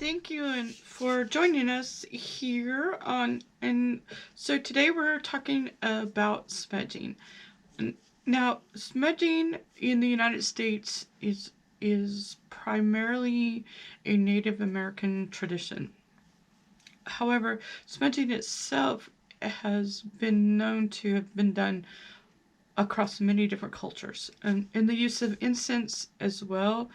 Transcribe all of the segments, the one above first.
thank you and for joining us here on. And so today we're talking about smudging. Now, smudging in the United States is primarily a Native American tradition. However, smudging itself has been known to have been done across many different cultures, and the use of incense as well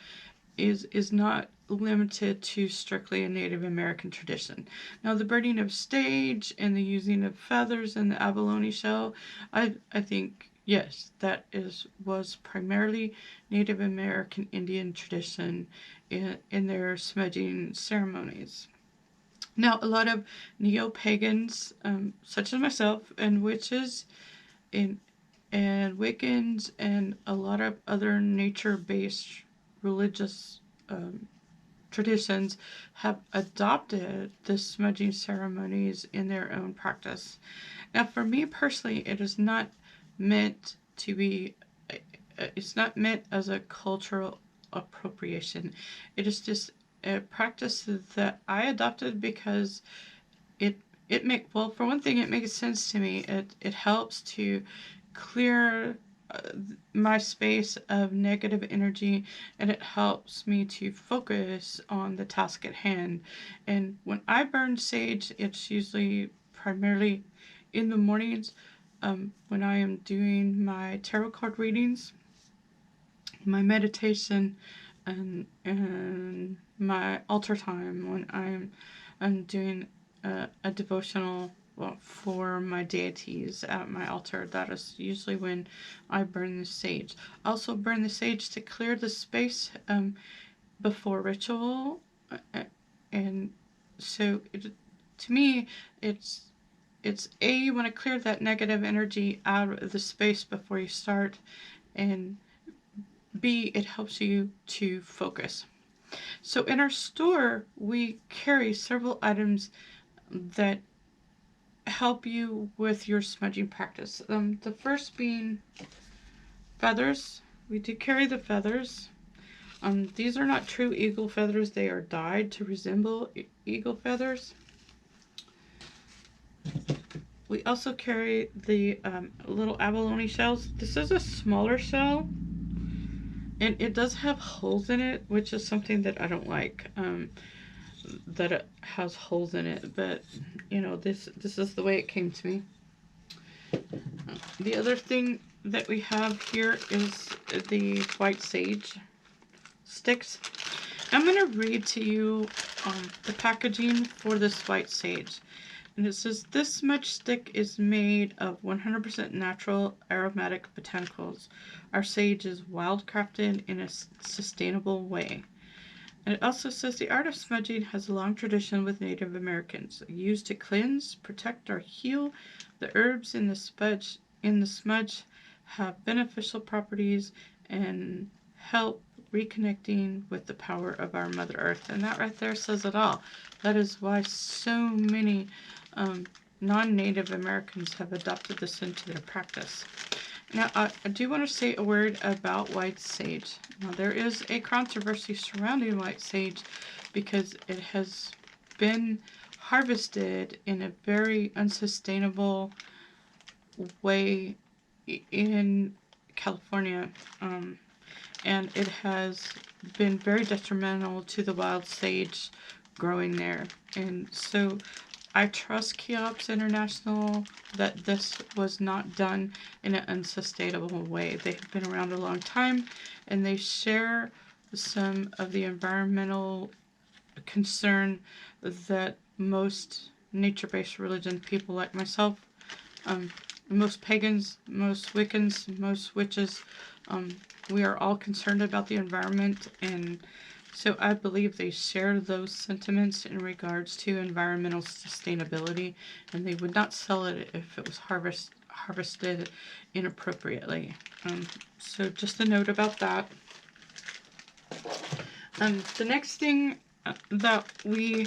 is not limited to strictly a Native American tradition. Now, the burning of sage and the using of feathers and the abalone shell, I think yes, that was primarily Native American Indian tradition in their smudging ceremonies. Now, a lot of neo-pagans, such as myself, and witches, and Wiccans, and a lot of other nature-based religious traditions have adopted the smudging ceremonies in their own practice. Now, for me personally, it is not meant to be, it's not meant as a cultural appropriation. It is just a practice that I adopted because well, for one thing, it makes sense to me. It helps to clear my space of negative energy, and it helps me to focus on the task at hand. And when I burn sage, it's usually primarily in the mornings, when I am doing my tarot card readings, my meditation, and my altar time, when I'm doing a devotional, well, for my deities at my altar. That is usually when I burn the sage. I also burn the sage to clear the space before ritual, and so to me, it's you want to clear that negative energy out of the space before you start, and B, it helps you to focus. So in our store, we carry several items that help you with your smudging practice. The first being feathers. We do carry the feathers. These are not true eagle feathers. They are dyed to resemble eagle feathers. We also carry the little abalone shells. This is a smaller shell, and it does have holes in it, which is something that I don't like. That it has holes in it, but you know, this is the way it came to me. The other thing that we have here is the white sage sticks. I'm going to read to you the packaging for this white sage. And it says, this smudge stick is made of 100% natural aromatic botanicals. Our sage is wildcrafted in a sustainable way. And it also says, the art of smudging has a long tradition with Native Americans, used to cleanse, protect, or heal. The herbs in the smudge have beneficial properties and help reconnecting with the power of our Mother Earth. And that right there says it all. That is why so many non-Native Americans have adopted this into their practice. Now, I do want to say a word about white sage. Now, there is a controversy surrounding white sage because it has been harvested in a very unsustainable way in California, and it has been very detrimental to the wild sage growing there. And so I trust Cheops International that this was not done in an unsustainable way. They have been around a long time, and they share some of the environmental concern that most nature-based religion people like myself, most pagans, most Wiccans, most witches, we are all concerned about the environment, and so I believe they share those sentiments in regards to environmental sustainability, and they would not sell it if it was harvested inappropriately. So just a note about that. The next thing that we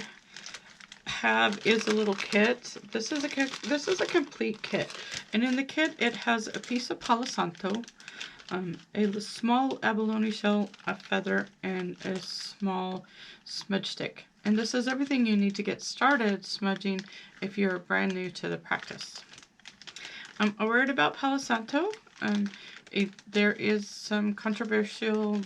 have is a little kit. This is a complete kit, and in the kit it has a piece of Palo Santo, a small abalone shell, a feather, and a small smudge stick. And this is everything you need to get started smudging if you're brand new to the practice. A word about Palo Santo. There is some controversial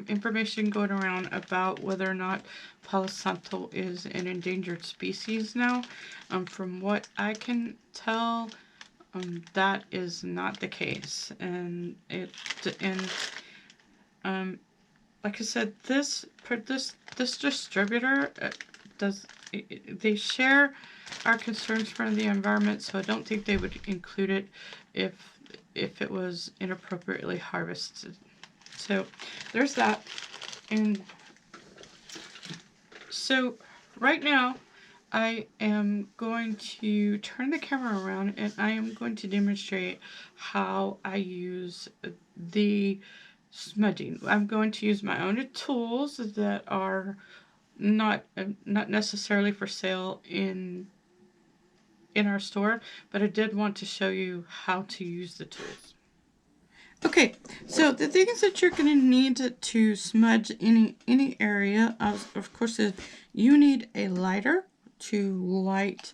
information going around about whether or not Palo Santo is an endangered species now. From what I can tell, that is not the case, and like I said, this distributor they share our concerns for the environment, so I don't think they would include it if it was inappropriately harvested. So there's that. And so right now I am going to turn the camera around and I am going to demonstrate how I use the smudging. I'm going to use my own tools that are not necessarily for sale in our store, but I did want to show you how to use the tools. Okay, so the things that you're going to need to smudge any area, of course, is you need a lighter to light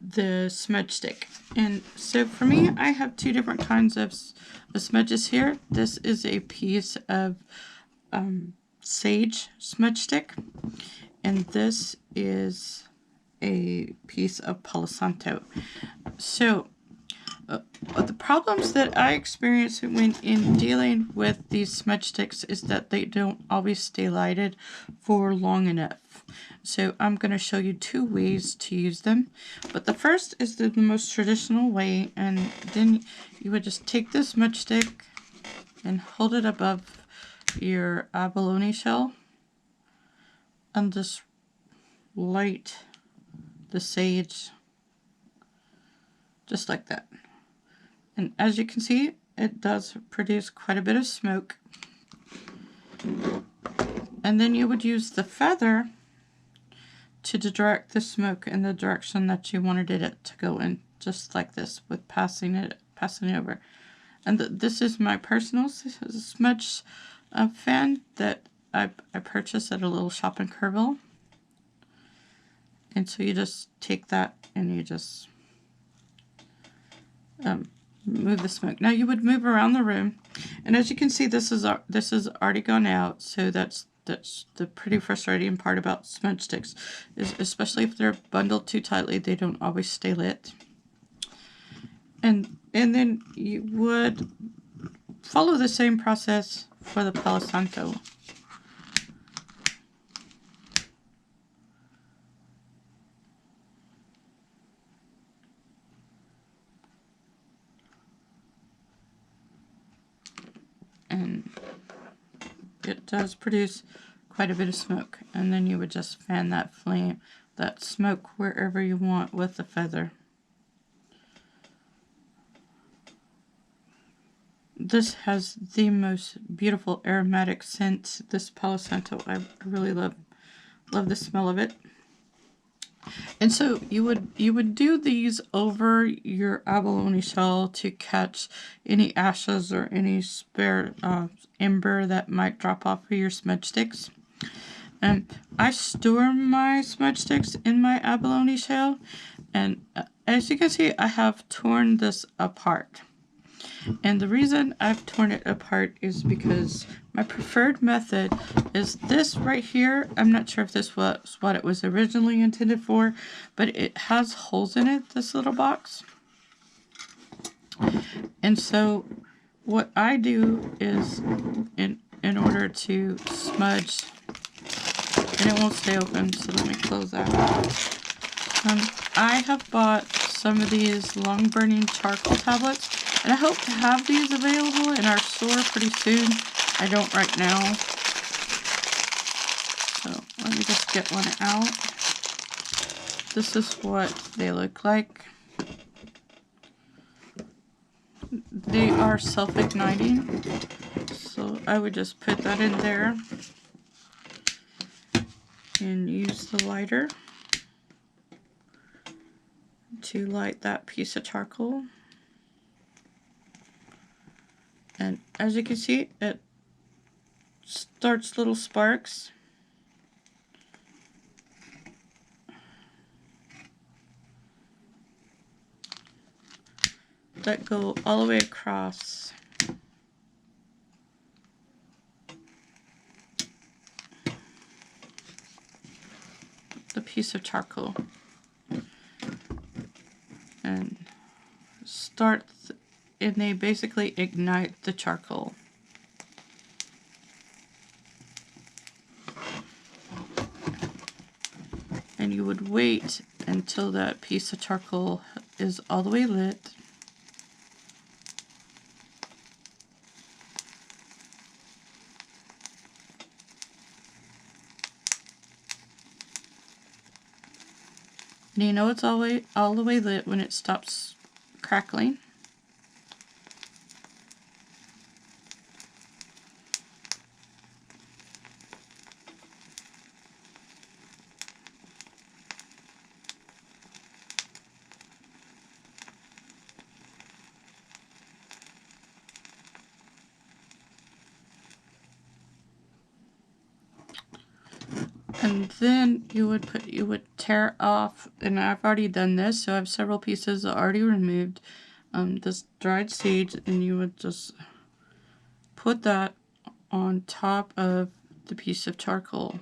the smudge stick. And so for me, I have two different kinds of smudges here. This is a piece of sage smudge stick, and this is a piece of Palo Santo. So the problems that I experience when in dealing with these smudge sticks is that they don't always stay lighted for long enough. So I'm going to show you two ways to use them. But the first is the most traditional way, and then you would just take this smudge stick and hold it above your abalone shell and just light the sage just like that. And as you can see, it does produce quite a bit of smoke. And then you would use the feather to direct the smoke in the direction that you wanted it to go in, just like this, with passing it over. And this is my personal smudge fan that I purchased at a little shop in Kerrville. And so you just take that and you just move the smoke. Now you would move around the room, and as you can see, this is already gone out. So that's the pretty frustrating part about smudge sticks, is especially if they're bundled too tightly, they don't always stay lit. And then you would follow the same process for the Palo Santo. And it does produce quite a bit of smoke. And then you would just fan that flame, that smoke, wherever you want with the feather. This has the most beautiful aromatic scent, this Palo Santo. I really love the smell of it. And so you would do these over your abalone shell to catch any ashes or any spare ember that might drop off of your smudge sticks. And I store my smudge sticks in my abalone shell, and as you can see, I have torn this apart. And the reason I've torn it apart is because my preferred method is this right here. I'm not sure if this was what it was originally intended for, but it has holes in it, this little box. And so what I do is, in order to smudge, and it won't stay open, so let me close that. I have bought some of these long burning charcoal tablets, and I hope to have these available in our store pretty soon. I don't right now. So let me just get one out. This is what they look like. They are self-igniting. So I would just put that in there and use the lighter to light that piece of charcoal. And as you can see, it starts little sparks. that go all the way across. The piece of charcoal. And and they basically ignite the charcoal. And you would wait until that piece of charcoal is all the way lit. And you know it's all the way lit when it stops crackling. And then you would tear off, and I've already done this, so I have several pieces already removed. This dried sage, and you would just put that on top of the piece of charcoal.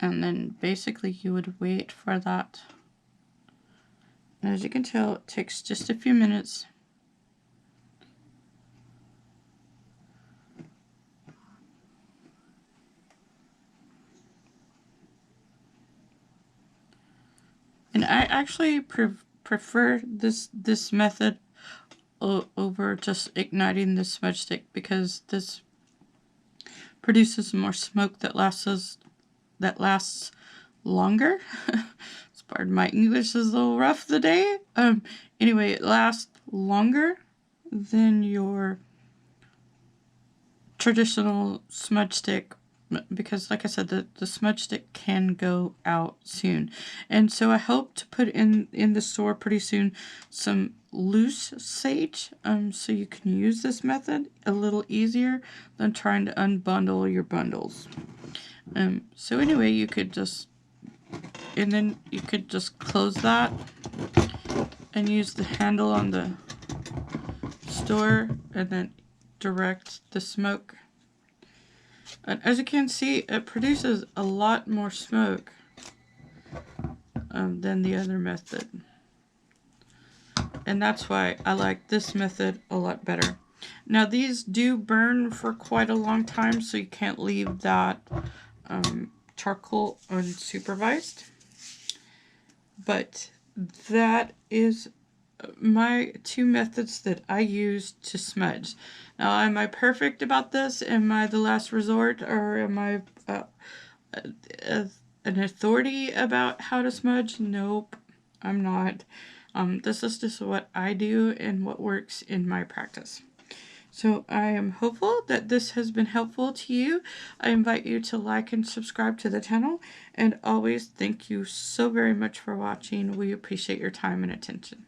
And then basically you would wait for that. And as you can tell, it takes just a few minutes. And I actually prefer this method over just igniting the smudge stick, because this produces more smoke that lasts longer. Pardon my English is a little rough today. Anyway, it lasts longer than your traditional smudge stick, because like I said, the smudge stick can go out soon. And so I hope to put in the store pretty soon some loose sage, so you can use this method a little easier than trying to unbundle your bundles. So anyway, you could just close that and use the handle on the store and then direct the smoke. And as you can see, it produces a lot more smoke than the other method. And that's why I like this method a lot better. Now these do burn for quite a long time, so you can't leave that charcoal unsupervised. But that is my two methods that I use to smudge. Now, am I perfect about this? Am I the last resort, or am I an authority about how to smudge? Nope, I'm not. This is just what I do and what works in my practice. So I am hopeful that this has been helpful to you. I invite you to like and subscribe to the channel. And always, thank you so very much for watching. We appreciate your time and attention.